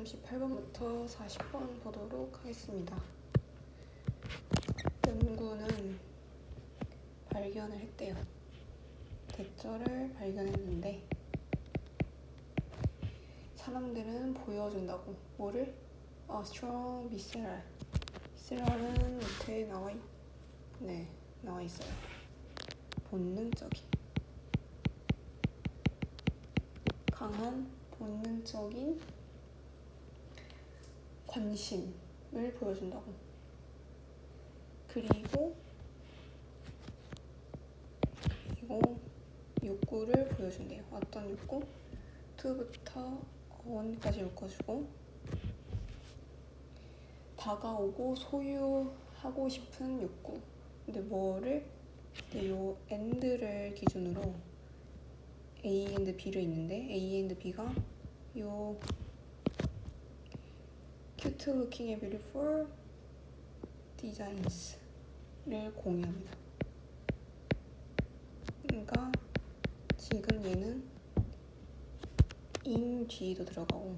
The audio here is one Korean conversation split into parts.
38번부터 40번 보도록 하겠습니다. 연구는 발견을 했대요. 대절을 발견했는데 사람들은 보여준다고. 뭐를? strong visceral. visceral은 밑에 나와 있어요. 본능적인, 강한 본능적인 관심을 보여준다고. 그리고 욕구를 보여준대요. 어떤 욕구? 2부터 1까지 읽어주고, 다가오고 소유하고 싶은 욕구. 근데 요 and를 기준으로 A and B를 있는데 A and B가 요 cute looking and beautiful designs를 공유합니다. 그러니까 지금 얘는 in 뒤도 들어가고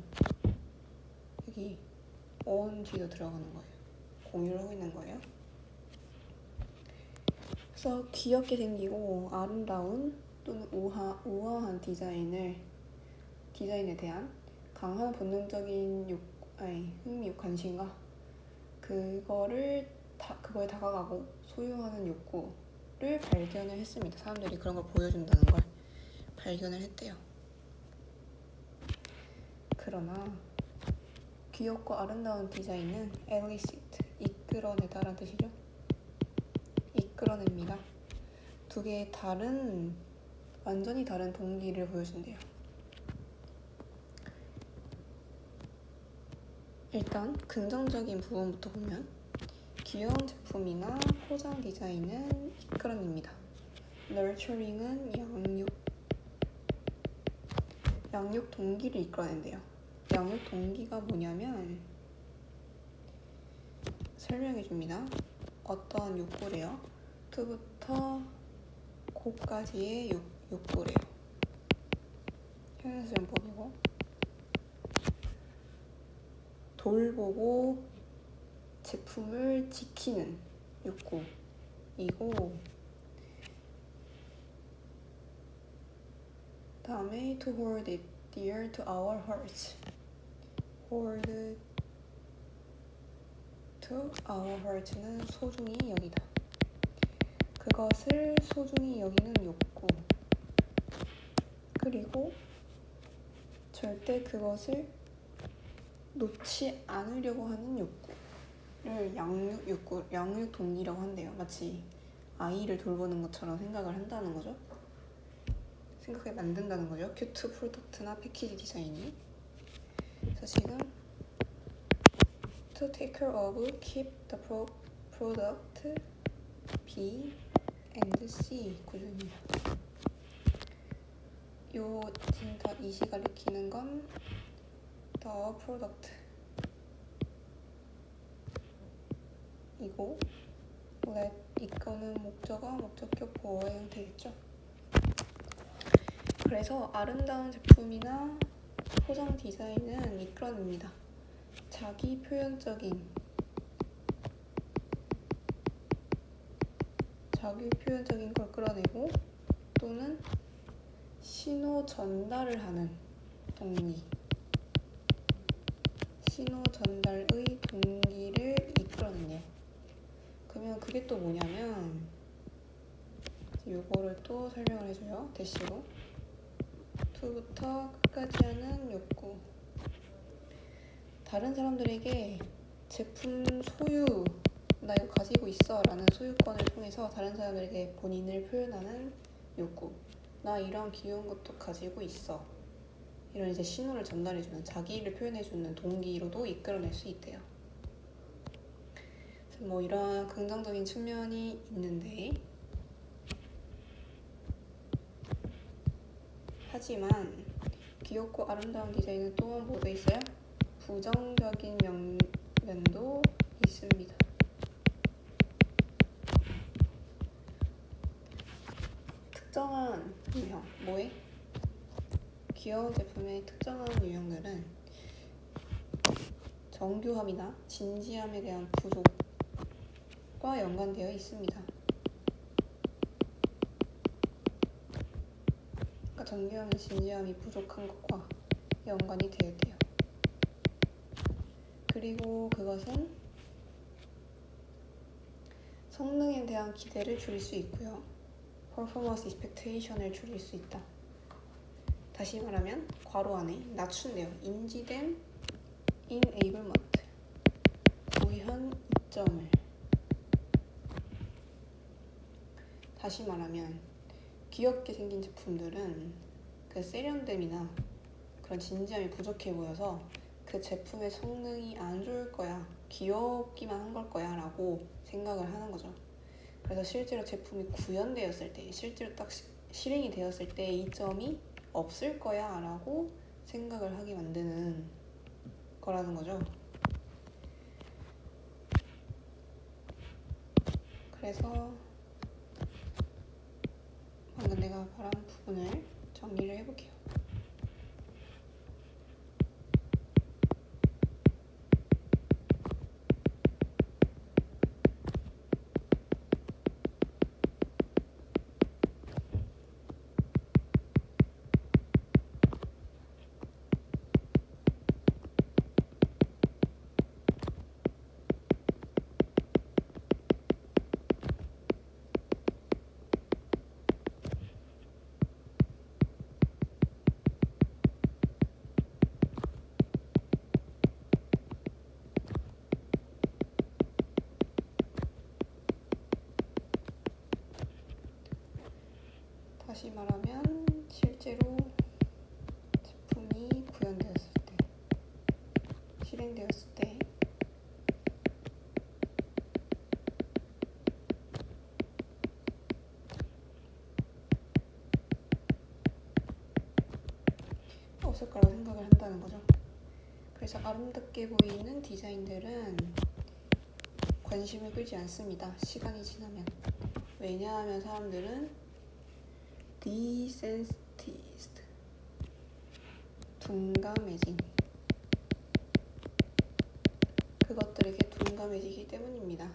여기 on 뒤도 들어가는 거예요. 공유를 하고 있는 거예요. 그래서 귀엽게 생기고 아름다운 또는 우아한 디자인에 대한 강한 본능적인 흥미, 관심과 그거에 다가가고 소유하는 욕구를 발견을 했습니다. 사람들이 그런 걸 보여준다는 걸 발견을 했대요. 그러나 귀엽고 아름다운 디자인은 elicit, 이끌어내다라는 뜻이죠. 이끌어냅니다. 두 개의 완전히 다른 동기를 보여준대요. 일단 긍정적인 부분부터 보면 귀여운 제품이나 포장 디자인은 이끌어냅니다. nurturing은 양육 동기를 이끌어낸대요. 양육 동기가 뭐냐면 설명해줍니다. 어떤 욕구래요? 2부터 9까지의 욕구래요. 현수연법이고, 돌보고 제품을 지키는 욕구이고, 다음에 to hold it dear to our hearts. hold to our hearts는 소중히 여기다. 그것을 소중히 여기는 욕구. 그리고 절대 그것을 놓지 않으려고 하는 욕구를 양육 동기라고 한대요. 마치 아이를 돌보는 것처럼 생각을 한다는 거죠. 생각에 만든다는 거죠. 큐트 프로덕트나 패키지 디자인이. 그래서 지금 to take care of, keep the product, B and C 구조입니다. 지금 이 시가 가리키는 건 the product 이고 let 이거는 목적격 보어의 형태겠죠. 그래서 아름다운 제품이나 포장 디자인은 이끌어냅니다. 자기 표현적인 걸 끌어내고 또는 신호 전달을 하는 동기, 신호 전달의 동기를 이끌어내네요. 그러면 그게 또 뭐냐면 요거를 또 설명을 해줘요. 대시로 2부터 끝까지 하는 욕구. 다른 사람들에게 제품 나 이거 가지고 있어 라는 소유권을 통해서 다른 사람들에게 본인을 표현하는 욕구. 나 이런 귀여운 것도 가지고 있어. 이런 이제 신호를 전달해주는, 자기를 표현해주는 동기로도 이끌어낼 수 있대요. 그래서 이런 긍정적인 측면이 있는데, 하지만 귀엽고 아름다운 디자인은 또 뭐도 있어요? 부정적인 면도 있습니다. 특정한 유형, 귀여운 제품의 특정한 유형들은 정교함이나 진지함에 대한 부족과 연관되어 있습니다. 그러니까 정교함이나 진지함이 부족한 것과 연관이 되어 있대요. 그리고 그것은 성능에 대한 기대를 줄일 수 있고요. performance expectation을 줄일 수 있다. 다시 말하면 괄호 안에 낮춘대요. 인지된 enablement, 구현 이점을. 다시 말하면 귀엽게 생긴 제품들은 그 세련됨이나 그런 진지함이 부족해 보여서 그 제품의 성능이 안 좋을 거야, 귀엽기만 한 걸 거야 라고 생각을 하는 거죠. 그래서 실제로 제품이 구현되었을 때, 실제로 딱 실행이 되었을 때 이 점이 없을 거야 라고 생각을 하게 만드는 거라는 거죠. 그래서 방금 내가 말한 부분을 정리를 해볼게요. 다시 말하면 실제로 제품이 구현되었을 때, 실행되었을 때 없을 거라고 생각을 한다는 거죠. 그래서 아름답게 보이는 디자인들은 관심을 끌지 않습니다. 시간이 지나면. 왜냐하면 사람들은 desensitized, 둔감해진, 그것들에게 둔감해지기 때문입니다.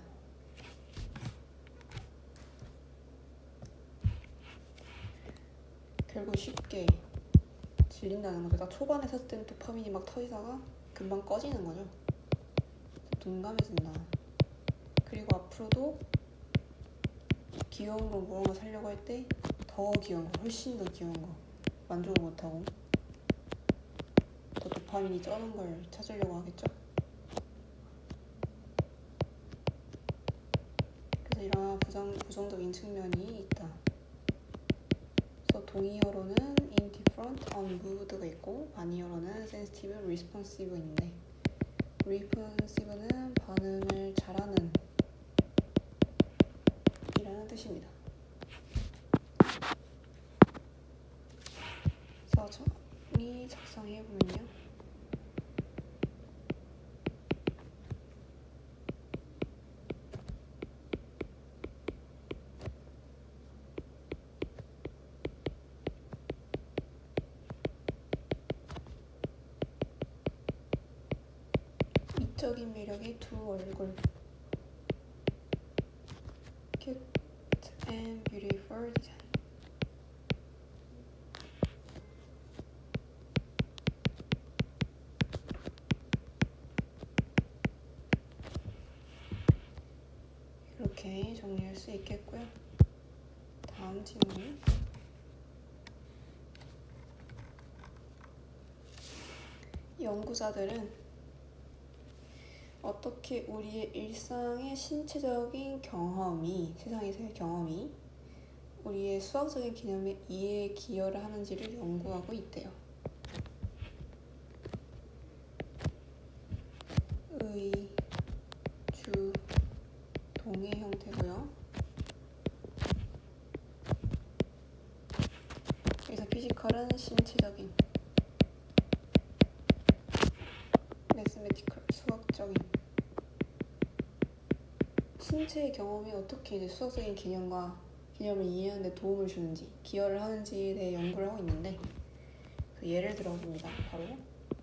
결국 쉽게 질린다는 거죠. 나 초반에 샀을 때는 도파민이 막 터지다가 금방 꺼지는 거죠. 둔감해진다. 그리고 앞으로도 귀여운 거 무언가 사려고 할 때 더 귀여운 거, 훨씬 더 귀여운 거 만족을 못하고 더 도파민이 쩌는 걸 찾으려고 하겠죠. 그래서 이러한 부정적인 측면이 있다. 그래서 동의어로는 indifferent, unmoved가 있고 반의어로는 sensitive, responsive인데 responsive는 반응을 잘하는 이라는 뜻입니다. 그래서 정리 작성해보면요. 미적인 매력의 두 얼굴, cute and beautiful design. 이렇게 정리할 수 있겠고요. 다음 질문. 연구자들은 어떻게 우리의 일상의 신체적인 경험이, 세상에서의 경험이 우리의 수학적인 개념의 이해에 기여를 하는지를 연구하고 있대요. 의, 주, 동의 형태고요. 그래서 피지컬은 신체적인, 매스메티컬, 수학적인. 신체의 경험이 어떻게 이제 수학적인 개념을 이해하는 데 도움을 주는지, 기여를 하는지에 대해 연구를 하고 있는데, 그 예를 들어봅니다. 바로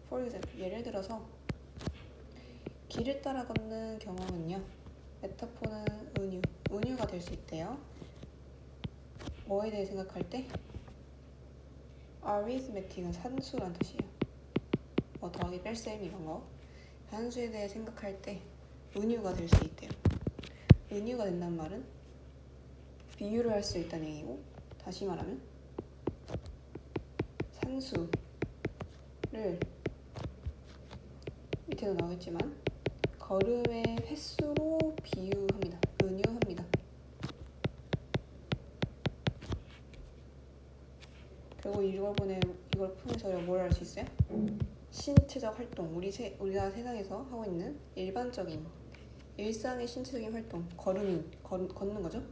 for example, 예를 들어서 길을 따라 걷는 경험은요. 메타포는 은유가 될 수 있대요. 뭐에 대해 생각할 때? arithmetic은 산수란 뜻이에요. 뭐 더하기 뺄셈 이런 거. 산수에 대해 생각할 때 은유가 될 수 있대요. 은유가 된다는 말은 비유를 할 수 있다는 얘기고, 다시 말하면 산수를 밑에도 나오겠지만 걸음의 횟수로 비유합니다. 은유합니다. 그리고 이걸 통해서 우리가 뭘 알 수 있어요? 신체적 활동, 우리가 세상에서 하고 있는 일반적인 일상의 신체적인 활동, 걷는 거죠.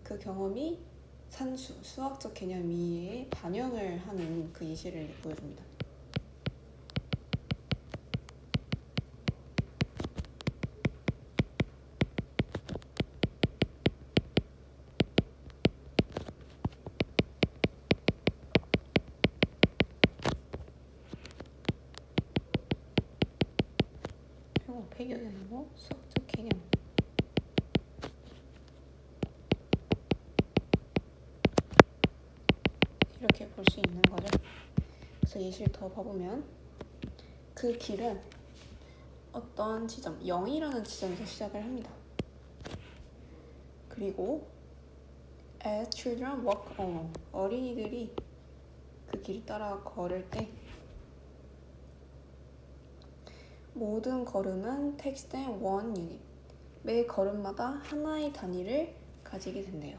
그 경험이 산수, 수학적 개념 위에 반영을 하는 그 예시를 보여줍니다. 그리고 배경이 아니고 수학적 개념. 이렇게 볼 수 있는 거죠. 그래서 예시를 더 봐보면 그 길은 어떤 지점, 0이라는 지점에서 시작을 합니다. 그리고 as children walk along, 어린이들이 그 길을 따라 걸을 때 모든 걸음은 takes them one unit, 매 걸음마다 하나의 단위를 가지게 된대요.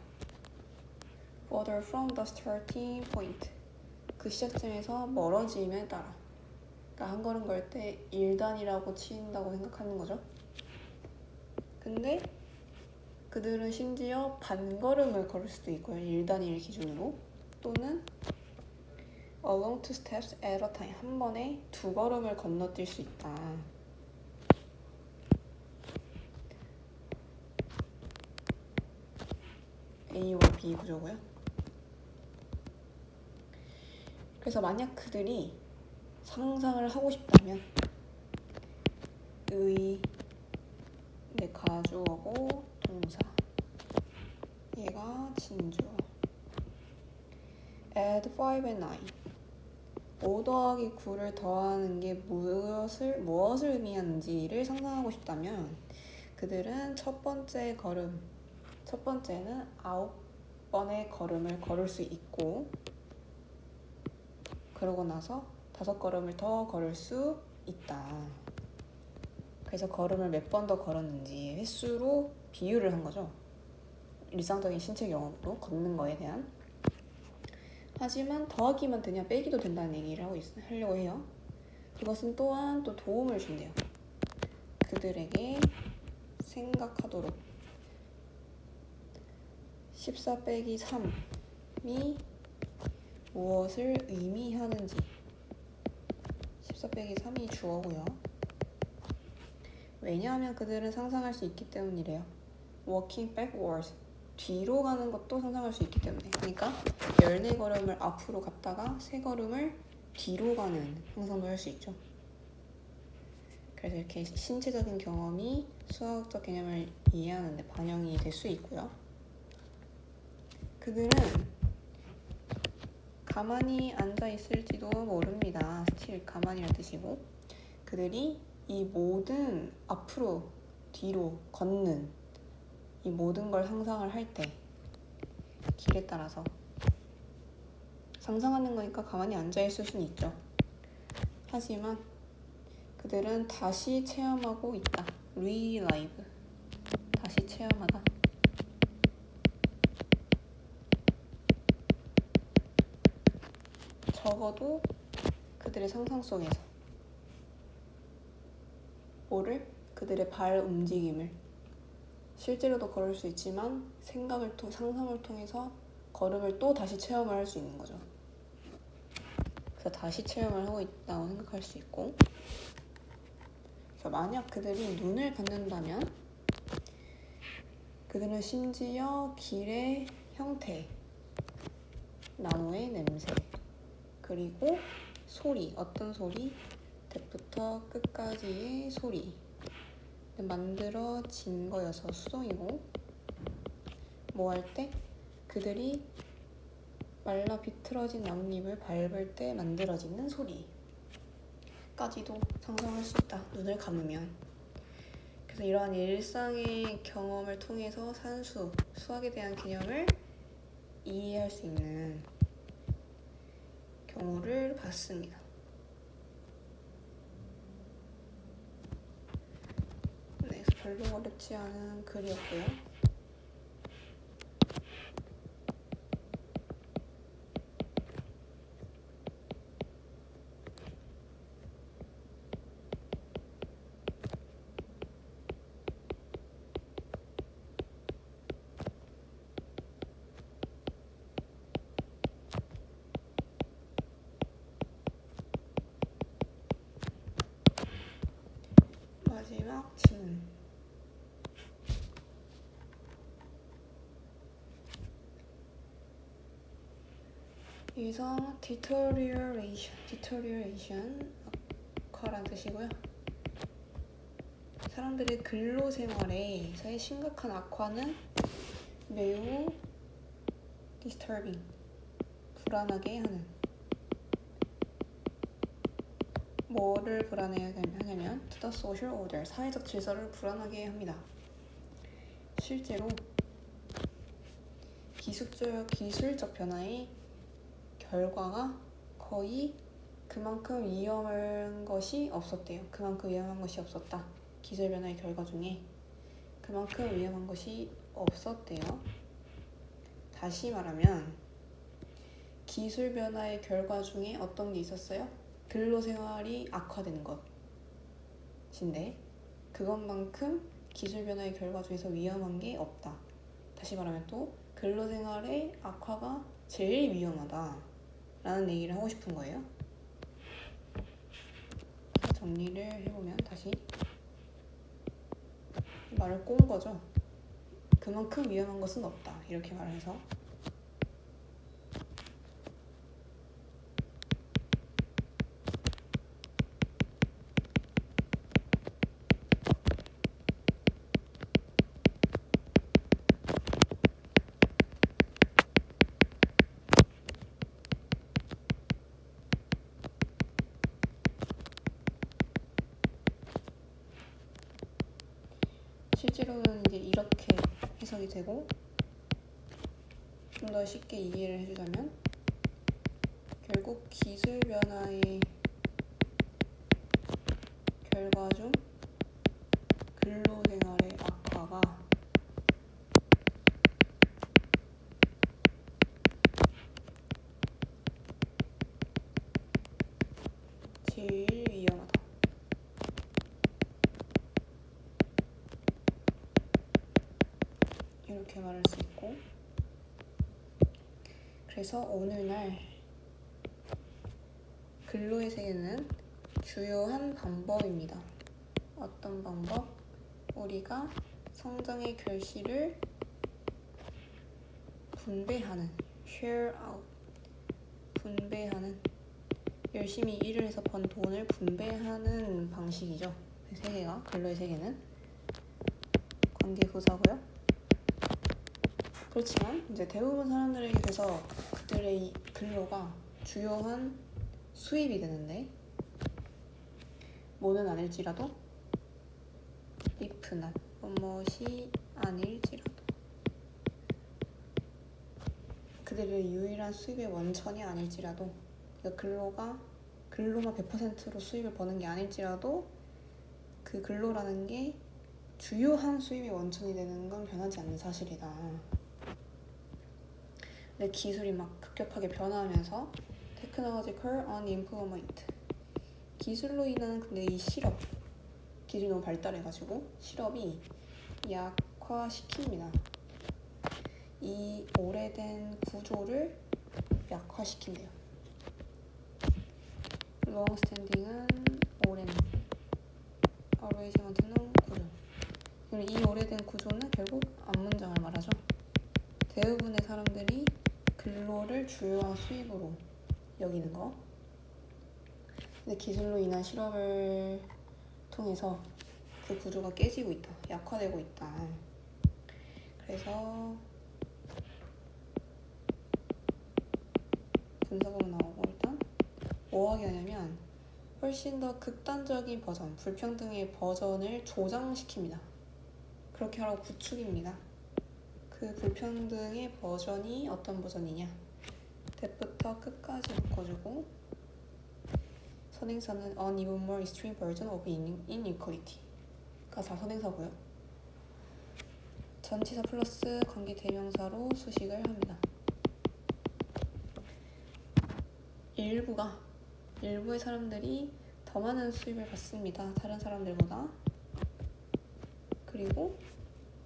Further from the starting point, 그 시작점에서 멀어짐에 따라, 그러니까 한 걸음 걸 때 1단이라고 치인다고 생각하는 거죠. 근데 그들은 심지어 반걸음을 걸을 수도 있고요. 1단위를 기준으로. 또는 along two steps at a time, 한 번에 2걸음을 건너뛸 수 있다. A와 B 구조고요. 그래서 만약 그들이 상상을 하고 싶다면 가주어고 동사, 얘가 진주어. add 5 and 9, 5 더하기 9를 더하는 게 무엇을 의미하는지를 상상하고 싶다면 그들은 첫 번째는 9번의 걸음을 걸을 수 있고, 그러고 나서 5걸음을 더 걸을 수 있다. 그래서 걸음을 몇 번 더 걸었는지 횟수로 비유를 한 거죠. 일상적인 신체 경험으로 걷는 거에 대한. 하지만 더하기만 되냐 빼기도 된다는 얘기를 하려고 해요. 그것은 또한 또 도움을 준대요. 그들에게 생각하도록 14 빼기 3이 무엇을 의미하는지. 14 빼기 3이 주어고요. 왜냐하면 그들은 상상할 수 있기 때문이래요. Walking backwards, 뒤로 가는 것도 상상할 수 있기 때문에. 그러니까 14걸음을 앞으로 갔다가 3걸음을 뒤로 가는 상상도 할 수 있죠. 그래서 이렇게 신체적인 경험이 수학적 개념을 이해하는 데 반영이 될 수 있고요. 그들은 가만히 앉아 있을지도 모릅니다. still, 가만히란 뜻이고, 그들이 이 모든 앞으로 뒤로 걷는 이 모든 걸 상상을 할 때 길에 따라서 상상하는 거니까 가만히 앉아 있을 수는 있죠. 하지만 그들은 다시 체험하고 있다. relive, 다시 체험하다. 적어도 그들의 상상 속에서 그들의 발 움직임을, 실제로도 걸을 수 있지만 상상을 통해서 걸음을 또 다시 체험을 할 수 있는 거죠. 그래서 다시 체험을 하고 있다고 생각할 수 있고, 그래서 만약 그들이 눈을 감는다면 그들은 심지어 길의 형태, 나무의 냄새, 그리고 소리, 어떤 소리, 대부터 끝까지의 소리, 만들어진 거여서 수동이고, 뭐 할 때? 그들이 말라 비틀어진 나뭇잎을 밟을 때 만들어지는 소리까지도 상상할 수 있다, 눈을 감으면. 그래서 이러한 일상의 경험을 통해서 수학에 대한 개념을 이해할 수 있는 경우를 봤습니다. 네, 그래서 별로 어렵지 않은 글이었고요. 마지막 질문. 여기서 deterioration 악화란 뜻이고요. 사람들의 근로생활에서의 심각한 악화는 매우 disturbing, 불안하게 하는. 뭐를 불안하게 하냐면 to the social order, 사회적 질서를 불안하게 합니다. 실제로 기술적 변화의 결과가 거의 그만큼 위험한 것이 없었대요. 그만큼 위험한 것이 없었다. 기술 변화의 결과 중에 그만큼 위험한 것이 없었대요. 다시 말하면 기술 변화의 결과 중에 어떤 게 있었어요? 근로생활이 악화되는 것인데 그것만큼 기술 변화의 결과 중에서 위험한 게 없다. 다시 말하면 또 근로생활의 악화가 제일 위험하다 라는 얘기를 하고 싶은 거예요. 정리를 해보면 다시 말을 꼬은 거죠. 그만큼 위험한 것은 없다 이렇게 말을 해서 실제로는 이제 이렇게 해석이 되고 좀 더 쉽게 이해를 해주자면 결국 기술 변화의 결과 중 근로생활의 악화가 제일 위험하다. 이렇게 말할 수 있고, 그래서 오늘날 근로의 세계는 주요한 방법입니다. 어떤 방법? 우리가 성장의 결실을 분배하는, share out, 분배하는, 열심히 일을 해서 번 돈을 분배하는 방식이죠. 그 세계가, 근로의 세계는 관계부사고요. 그렇지만 이제 대부분 사람들에게서 그들의 이 근로가 주요한 수입이 되는데 뭐는 아닐지라도 if not, 무엇이 아닐지라도 그들의 유일한 수입의 원천이 아닐지라도 그러니까 근로만 100%로 수입을 버는 게 아닐지라도 그 근로라는 게 주요한 수입의 원천이 되는 건 변하지 않는 사실이다. 근데 기술이 막 급격하게 변화하면서 technological unemployment, 기술로 인한 근데 이 실업, 기술이 너무 발달해가지고 실업이 약화시킵니다. 이 오래된 구조를 약화시킨대요. long standing은 오랜, arrangement는 구조. 이 오래된 구조는 결국 앞문장을 말하죠. 대부분의 사람들이 근로를 주요한 수입으로 여기는 거. 근데 기술로 인한 실업을 통해서 그 구조가 깨지고 있다, 약화되고 있다. 그래서 분사구문 나오고 일단 뭐 하게 하냐면 훨씬 더 극단적인 버전, 불평등의 버전을 조장시킵니다. 그렇게 하라고 구축입니다. 그 불평등의 버전이 어떤 버전이냐? 대부터 끝까지 묶어주고 선행사는 an even more extreme version of inequality가 다 선행사고요. 전치사 플러스 관계 대명사로 수식을 합니다. 일부의 사람들이 더 많은 수입을 받습니다. 다른 사람들보다. 그리고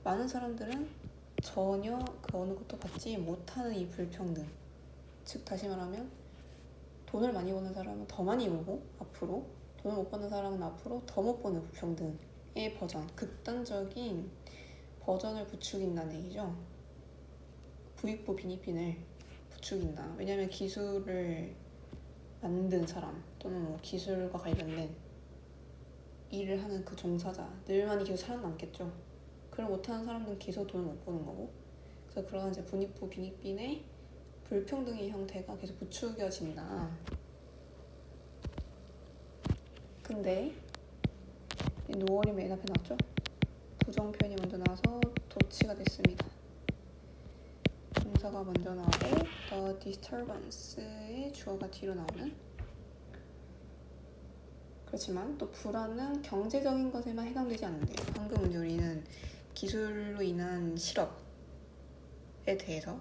많은 사람들은 전혀 그 어느 것도 받지 못하는 이 불평등. 즉 다시 말하면 돈을 많이 버는 사람은 더 많이 벌고 앞으로 돈을 못 버는 사람은 앞으로 더 못 버는 불평등의 버전, 극단적인 버전을 부추긴다는 얘기죠. 부익부 빈익빈을 부추긴다. 왜냐하면 기술을 만든 사람 또는 뭐 기술과 관련된 일을 하는 그 종사자들만이 계속 살아남겠죠. 그걸 못하는 사람들은 계속 돈을 못 버는 거고. 그래서 그런 이제 부익부 빈익빈의 불평등의 형태가 계속 부추겨진다. 근데 노월이 맨 앞에 나왔죠? 부정 표현이 먼저 나와서 도치가 됐습니다. 동사가 먼저 나오고 the disturbance의 주어가 뒤로 나오는. 그렇지만 또 불안은 경제적인 것에만 해당되지 않는데요. 방금 우리는 기술로 인한 실업에 대해서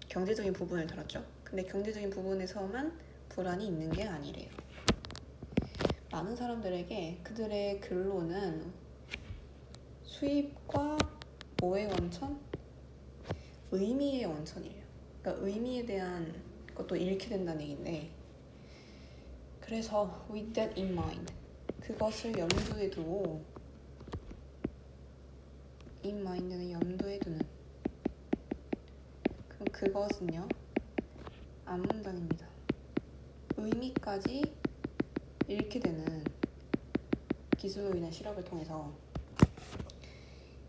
경제적인 부분을 다뤘죠. 근데 경제적인 부분에서만 불안이 있는 게 아니래요. 많은 사람들에게 그들의 근로는 수입과 뭐의 원천? 의미의 원천이에요. 그러니까 의미에 대한 것도 잃게 된다는 얘기인데, 그래서 with that in mind, 그것을 염두에 두고, in mind는 염두에 두는, 그럼 그것은요 앞문장입니다. 의미까지 잃게 되는 기술로 인한 실업을 통해서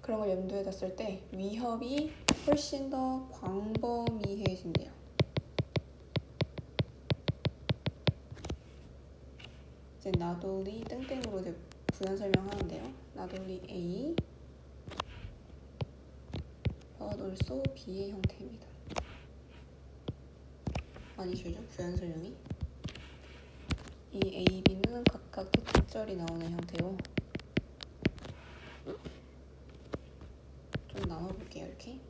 그런 걸 염두에 뒀을 때 위협이 훨씬 더 광범위해진대요. 이제 not only 땡땡으로 이제 부연 설명하는데요. not only A but also B의 형태입니다. 많이 줄죠? 부연 설명이. 이 A, B는 각각 뒷절이 나오는 형태로 좀 나눠볼게요. 이렇게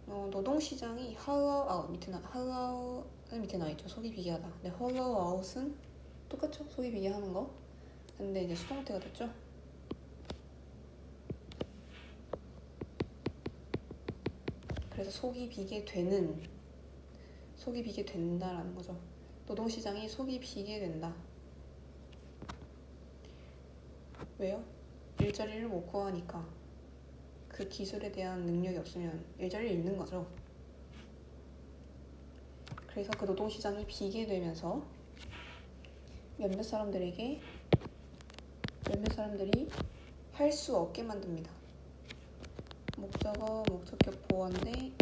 노동시장이 hollow out hollow는 밑에 나와있죠. 속이 비계하다. 근데 hollow out은 똑같죠? 속이 비계하는 거. 근데 이제 수동태가 됐죠. 그래서 속이 비게 된다라는 거죠. 노동시장이 속이 비게 된다. 왜요? 일자리를 못 구하니까. 그 기술에 대한 능력이 없으면 일자리를 잃는 거죠. 그래서 그 노동시장이 비게 되면서 몇몇 사람들이 할 수 없게 만듭니다. 목적어, 목적격 보완데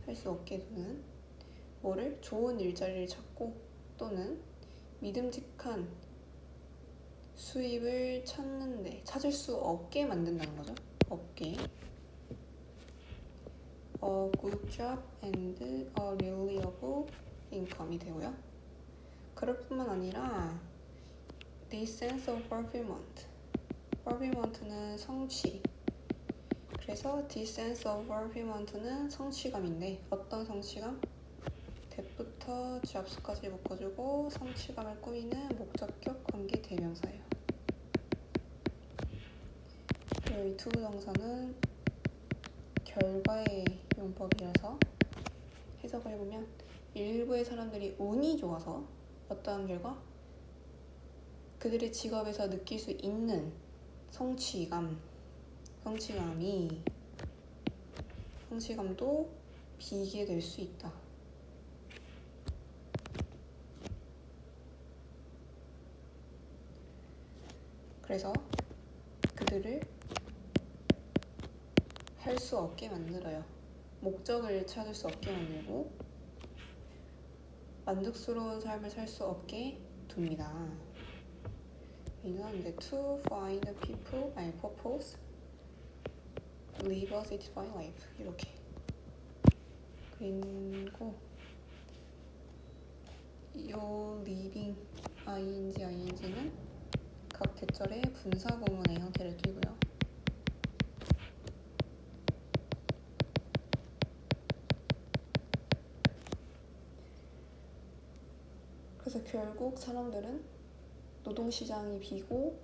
할 수 없게 두는 뭐를? 좋은 일자리를 찾고 또는 믿음직한 수입을 찾을 수 없게 만든다는 거죠. 없게. A good job and a reliable income이 되고요. 그럴 뿐만 아니라 this sense of fulfillment는 성취. 그래서 this sense of fulfillment는 성취감인데 어떤 성취감? that부터 jobs까지 묶어주고 성취감을 꾸미는 목적격 관계 대명사예요. 그리고 이 투부정사는 결과의 용법이라서 해석을 해보면 일부의 사람들이 운이 좋아서 어떠한 결과? 그들의 직업에서 느낄 수 있는 성취감도 비게 될 수 있다. 그래서 그들을 할 수 없게 만들어요. 목적을 찾을 수 없게 만들고 만족스러운 삶을 살 수 없게 둡니다. 이는 이제 to find people and purpose, live a satisfying life 이렇게. 그리고 요 living ing는 각 대절의 분사 구문의 형태를 띠고요. 그래서 결국 사람들은 노동시장이 비고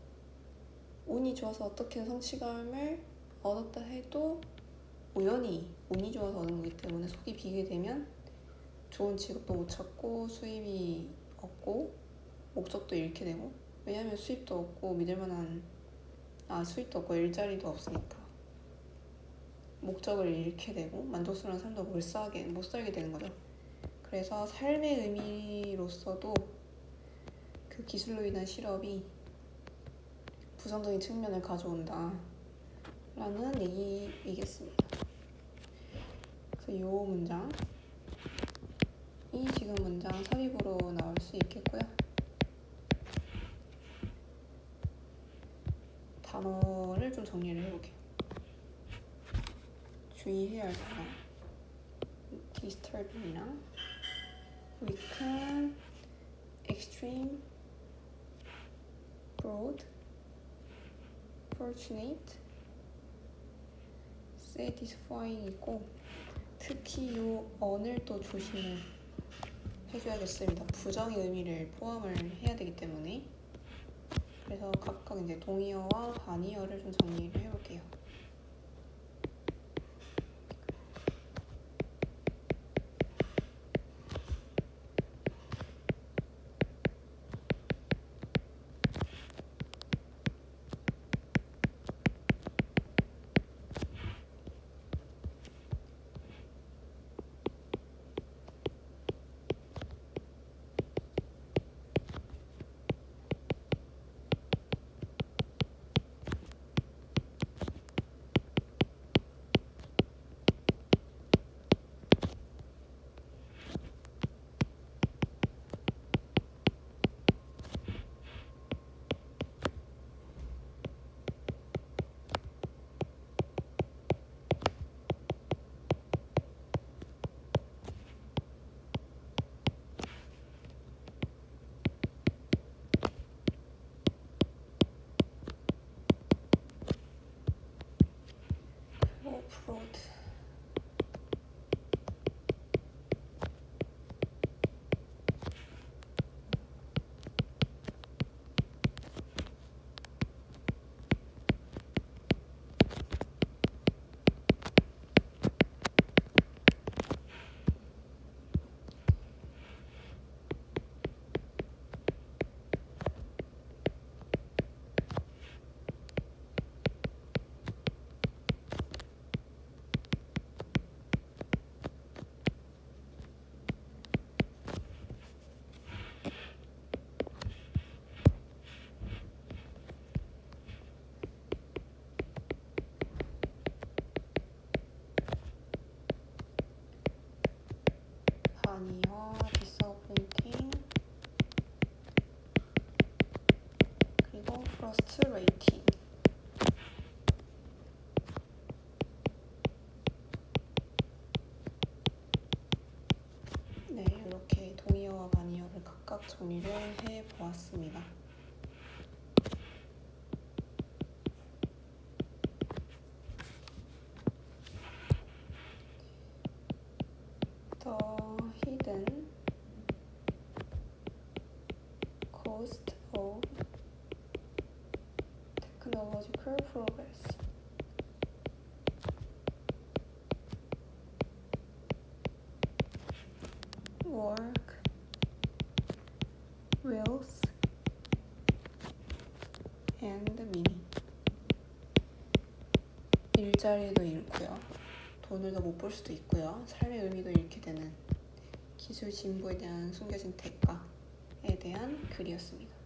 운이 좋아서 어떻게든 성취감을 얻었다 해도 우연히 운이 좋아서 얻은 거기 때문에 속이 비게 되면 좋은 직업도 못 찾고 수입이 없고 목적도 잃게 되고, 왜냐하면 수입도 없고 믿을만한 수입도 없고 일자리도 없으니까 목적을 잃게 되고 만족스러운 삶도 못 살게 되는 거죠. 그래서 삶의 의미로서도 그 기술로 인한 실업이 부정적인 측면을 가져온다 라는 얘기이겠습니다. 그래서 이 문장이 지금 문장 삽입으로 나올 수 있겠고요. 단어를 좀 정리를 해볼게요. 주의해야 할 단어 disturbing이랑 weaken, extreme, broad, fortunate, satisfying 있고, 특히 요 언을 또 조심을 해줘야겠습니다. 부정의 의미를 포함을 해야 되기 때문에. 그래서 각각 이제 동의어와 반의어를 좀 정리를 해볼게요. broad. 반의어 disappointing 그리고 frustrating. 네, 이렇게 동의어와 반의어를 각각 정리를 해보았습니다. The hidden cost of technological progress. Work, wealth, and meaning. 일자리도 잃고요. 돈을 더 못 벌 수도 있고요. 삶의 의미도 잃게 되는 기술 진보에 대한 숨겨진 대가에 대한 글이었습니다.